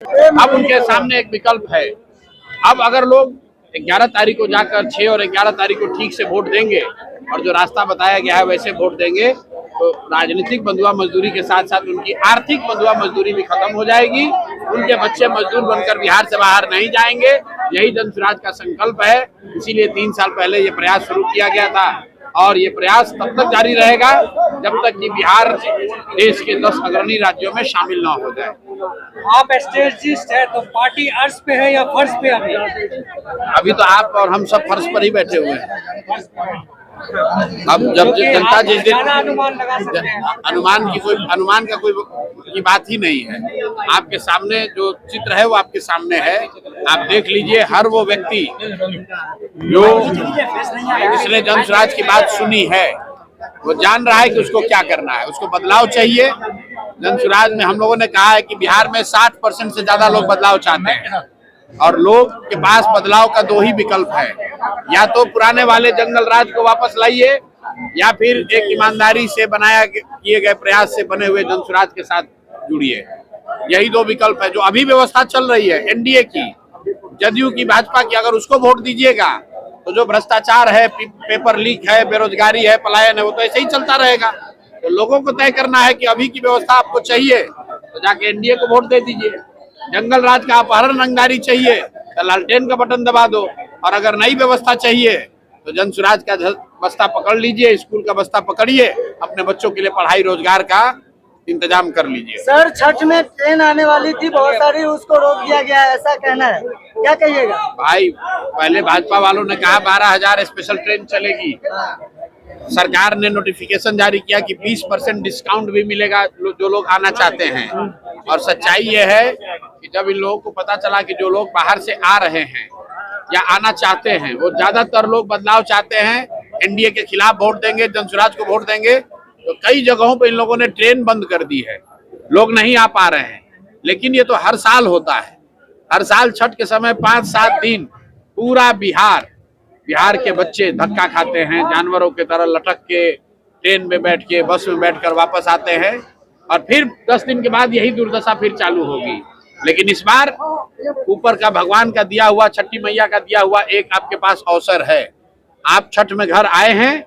अब उनके सामने एक विकल्प है। अब अगर लोग 11 तारीख को जाकर 6 और 11 तारीख को ठीक से वोट देंगे और जो रास्ता बताया गया है वैसे वोट देंगे तो राजनीतिक बंधुआ मजदूरी के साथ साथ उनकी आर्थिक बंधुआ मजदूरी भी खत्म हो जाएगी। उनके बच्चे मजदूर बनकर बिहार से बाहर नहीं जाएंगे। यही जन स्वराज का संकल्प है। इसीलिए 3 साल पहले ये प्रयास शुरू किया गया था और ये प्रयास तब तक जारी रहेगा जब तक कि बिहार देश के 10 अग्रणी राज्यों में शामिल न हो जाए। आप स्ट्रेटजिस्ट है तो पार्टी अर्श पे है या फर्श पे? अभी तो आप और हम सब फर्श पर ही बैठे हुए हैं। अब जब जनता जिस दिन अनुमान का कोई की बात ही नहीं है। आपके सामने जो चित्र है वो आपके सामने है। आप देख लीजिए, हर वो व्यक्ति जो इसने जन स्वराज की बात सुनी है वो जान रहा है कि उसको क्या करना है। उसको बदलाव चाहिए। जन स्वराज में हम लोगों ने कहा है कि बिहार में 60% से ज्यादा लोग बदलाव चाहते हैं और लोग के पास बदलाव का 2 ही विकल्प है। या तो पुराने वाले जंगल राज को वापस लाइए या फिर एक ईमानदारी से बनाया किए गए प्रयास से बने हुए जन स्वराज के साथ जुड़िए। यही 2 विकल्प है। जो अभी व्यवस्था चल रही है एनडीए की, जदयू की, भाजपा की, अगर उसको वोट दीजिएगा तो जो भ्रष्टाचार है, पेपर लीक है, बेरोजगारी है, पलायन है, वो तो ऐसे ही चलता रहेगा। तो लोगों को तय करना है कि अभी की व्यवस्था आपको चाहिए तो जाके एनडीए को वोट दे दीजिए। जंगल राज का अपहरण रंगदारी चाहिए तो लालटेन का बटन दबा दो, और अगर नई व्यवस्था चाहिए तो जन स्वराज का बस्ता पकड़ लीजिए, स्कूल का बस्ता पकड़िए, अपने बच्चों के लिए पढ़ाई रोजगार का इंतजाम कर लीजिए। सर, छठ में ट्रेन आने वाली थी बहुत सारी, उसको रोक दिया गया है, ऐसा कहना है, क्या कहिएगा? भाई, पहले भाजपा वालों ने कहा 12,000 स्पेशल ट्रेन चलेगी। सरकार ने नोटिफिकेशन जारी किया कि 20% डिस्काउंट भी मिलेगा जो लोग आना चाहते हैं। और सच्चाई ये है कि जब इन लोगों को पता चला कि जो लोग बाहर से आ रहे हैं या आना चाहते हैं वो ज्यादातर लोग बदलाव चाहते हैं, एनडीए के खिलाफ वोट देंगे, जन स्वराज को वोट देंगे, तो कई जगहों पर इन लोगों ने ट्रेन बंद कर दी है। लोग नहीं आ पा रहे हैं। लेकिन ये तो हर साल होता है। हर साल छठ के समय 5-7 दिन पूरा बिहार के बच्चे धक्का खाते हैं, जानवरों की तरह लटक के ट्रेन में बैठ के, बस में बैठकर वापस आते हैं और फिर 10 दिन के बाद यही दुर्दशा फिर चालू होगी। लेकिन इस बार ऊपर का भगवान का दिया हुआ, छठी मैया का दिया हुआ एक आपके पास अवसर है। आप छठ में घर आए हैं,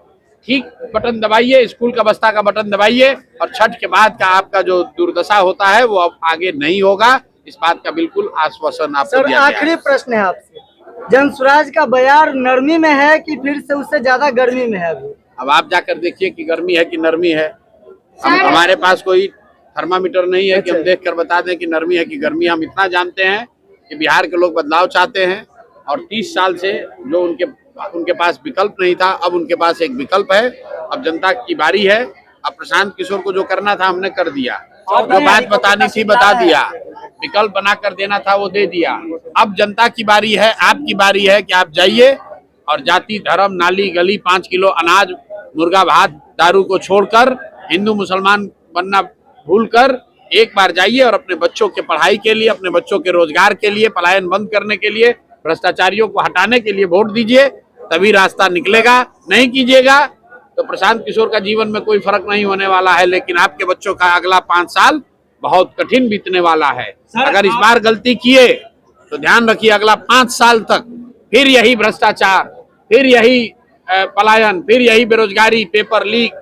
ठीक बटन दबाइए, स्कूल का बस्ता का बटन दबाइए और छठ के बाद का आपका जो दुर्दशा होता है वो अब आगे नहीं होगा। इस बात का बिल्कुल आश्वासन आपको दिया गया है। आखिरी प्रश्न है आपसे, जन स्वराज का बयार नरमी में है कि फिर से उससे ज्यादा गर्मी में है? अभी अब आप जाकर देखिए कि गर्मी है कि नरमी है। हमारे पास कोई थर्मामीटर नहीं है कि हम देखकर बता दें कि नरमी है कि गर्मी। हम इतना जानते हैं कि बिहार के लोग बदलाव चाहते हैं और 30 साल से जो उनके पास विकल्प नहीं था, अब उनके पास एक विकल्प है। अब जनता की बारी है। अब प्रशांत किशोर को जो करना था हमने कर दिया, जो बात बतानी थी बता दिया, विकल्प बना कर देना था वो दे दिया। अब जनता की बारी है, आपकी बारी है कि आप जाइए और जाति, धर्म, नाली, गली, 5 किलो अनाज, मुर्गा भात, दारू को छोड़कर हिंदू मुसलमान बनना भूलकर एक बार जाइए और अपने बच्चों के पढ़ाई के लिए, अपने बच्चों के रोजगार के लिए, पलायन बंद करने के लिए, भ्रष्टाचारियों को हटाने के लिए वोट दीजिए, तभी रास्ता निकलेगा। नहीं कीजिएगा तो प्रशांत किशोर का जीवन में कोई फर्क नहीं होने वाला है, लेकिन आपके बच्चों का अगला 5 साल बहुत कठिन बीतने वाला है। अगर इस बार गलती किए तो ध्यान रखिए अगला 5 साल तक फिर यही भ्रष्टाचार, फिर यही पलायन, फिर यही बेरोजगारी, पेपर लीक,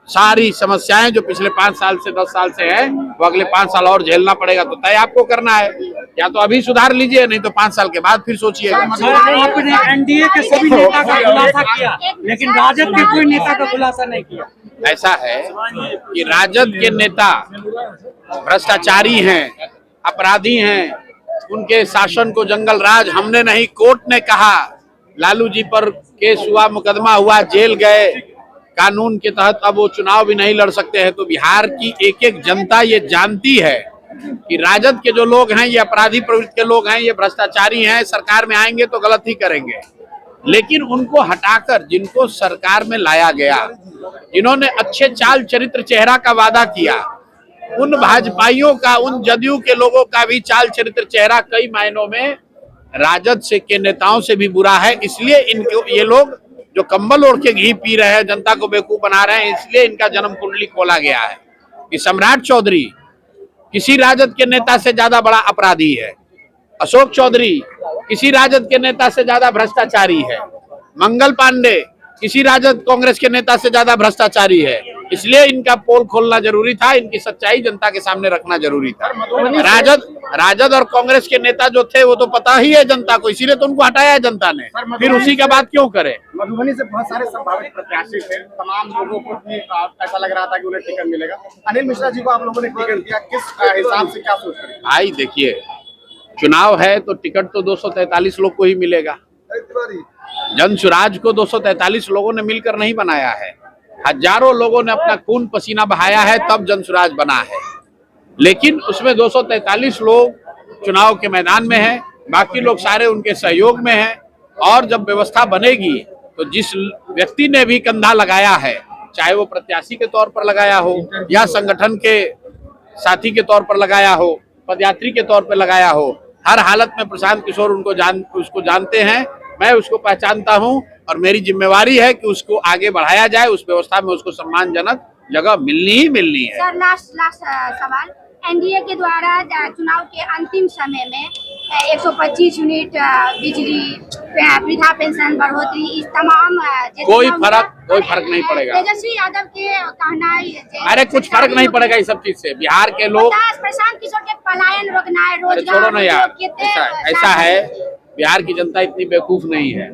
सारी समस्याएं जो पिछले 5 साल से 10 साल से है वो अगले 5 साल और झेलना पड़ेगा। तो तय आपको करना है, या तो अभी सुधार लीजिए, नहीं तो 5 साल के बाद फिर सोचिएगा। आपने एनडीए के सभी नेता का खुलासा किया लेकिन राजद के कोई नेता का खुलासा नहीं किया। ऐसा है कि राजद के नेता भ्रष्टाचारी हैं, अपराधी हैं, उनके शासन को जंगल राज हमने नहीं, कोर्ट ने कहा। लालू जी पर केस हुआ, मुकदमा हुआ, जेल गए, कानून के तहत अब वो चुनाव भी नहीं लड़ सकते हैं। तो बिहार की एक एक जनता ये जानती है कि राजद के जो लोग हैं ये अपराधी प्रवृत्ति के लोग हैं, ये भ्रष्टाचारी हैं, सरकार में आएंगे तो गलत ही करेंगे। लेकिन उनको हटाकर जिनको सरकार में लाया गया, जिन्होंने अच्छे चाल चरित्र चेहरा का वादा किया, उन भाजपाइयों का, उन जदयू के लोगों का भी चाल चरित्र चेहरा कई मायनों में राजद से के नेताओं से भी बुरा है। इसलिए इनको, ये लोग जो कंबल ओढ़ के घी पी रहे हैं, जनता को बेवकूफ बना रहे हैं, इसलिए इनका जन्म कुंडली खोला गया है कि सम्राट चौधरी किसी राजद के नेता से ज्यादा बड़ा अपराधी है। अशोक चौधरी किसी राजद के नेता से ज्यादा भ्रष्टाचारी है। मंगल पांडे किसी राजद कांग्रेस के नेता से ज्यादा भ्रष्टाचारी है। इसलिए इनका पोल खोलना जरूरी था, इनकी सच्चाई जनता के सामने रखना जरूरी था। राजद और कांग्रेस के नेता जो थे वो तो पता ही है जनता को, इसीलिए तो उनको हटाया है जनता ने, फिर उसी का बात क्यों करे। मधुबनी से बहुत सारे संभावित प्रत्याशी थे, तमाम लोगों को भी ऐसा लग रहा था कि उन्हें टिकट मिलेगा। अनिल मिश्रा जी को आप लोगों ने टिकट दिया, किस हिसाब से, क्या सोच रहे हैं? भाई देखिए, चुनाव है तो टिकट तो 243 लोग को ही मिलेगा। जन सुराज को 243 लोगों ने मिलकर नहीं बनाया है, हजारों लोगों ने अपना खून पसीना बहाया है तब जन सुराज बना है। लेकिन उसमें 243 लोग चुनाव के मैदान में हैं, बाकी लोग सारे उनके सहयोग में हैं। और जब व्यवस्था बनेगी तो जिस व्यक्ति ने भी कंधा लगाया है, चाहे वो प्रत्याशी के तौर पर लगाया हो या संगठन के साथी के तौर पर लगाया हो, पदयात्री के तौर पर लगाया हो, हर हालत में प्रशांत किशोर उसको जानते हैं, मैं उसको पहचानता हूं और मेरी जिम्मेवारी है कि उसको आगे बढ़ाया जाए, उस व्यवस्था में उसको सम्मानजनक जगह मिलनी ही मिलनी है। सर लास्ट सवाल, एनडीए के द्वारा चुनाव के अंतिम समय में 125 यूनिट बिजली, वृद्धा पेंशन बढ़ोतरी, इस तमाम कोई फर्क नहीं पड़ेगा। तेजस्वी यादव के कहना है, अरे कुछ फर्क नहीं पड़ेगा इस सब चीज से। बिहार के लोग, प्रशांत किशोर के पलायन रोकना है, रोजगार छोड़ो ना यार, ऐसा है, बिहार की जनता इतनी बेवकूफ नहीं है।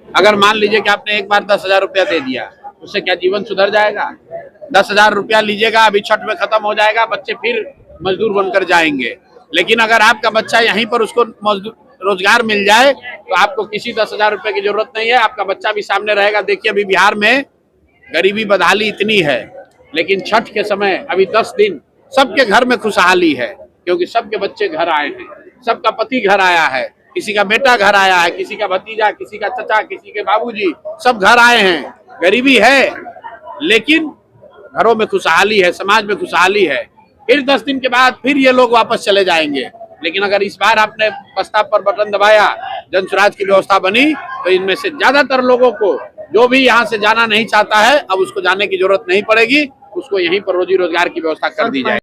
अगर मान लीजिए कि आपने एक बार 10,000 रुपया दे दिया, उससे क्या जीवन सुधर जाएगा? 10,000 रुपया लीजिएगा, अभी छठ में खत्म हो जाएगा, बच्चे फिर मजदूर बनकर जाएंगे। लेकिन अगर आपका बच्चा यहीं पर उसको रोजगार मिल जाए तो आपको किसी 10,000 रुपए की जरूरत नहीं है, आपका बच्चा भी सामने रहेगा। देखिए अभी बिहार में गरीबी बदहाली इतनी है, लेकिन छठ के समय अभी 10 दिन सबके घर में खुशहाली है, क्योंकि सबके बच्चे घर आए हैं, सबका पति घर आया है, किसी का बेटा घर आया है, किसी का भतीजा, किसी का चचा, किसी के बाबूजी, सब घर आए हैं। गरीबी है लेकिन घरों में खुशहाली है, समाज में खुशहाली है। फिर 10 दिन के बाद फिर ये लोग वापस चले जाएंगे। लेकिन अगर इस बार आपने बस्ता पर बटन दबाया, जन सुराज की व्यवस्था बनी, तो इनमें से ज्यादातर लोगों को, जो भी यहाँ से जाना नहीं चाहता है, अब उसको जाने की जरूरत नहीं पड़ेगी, उसको यहीं पर रोजी रोजगार की व्यवस्था कर दी जाएगी।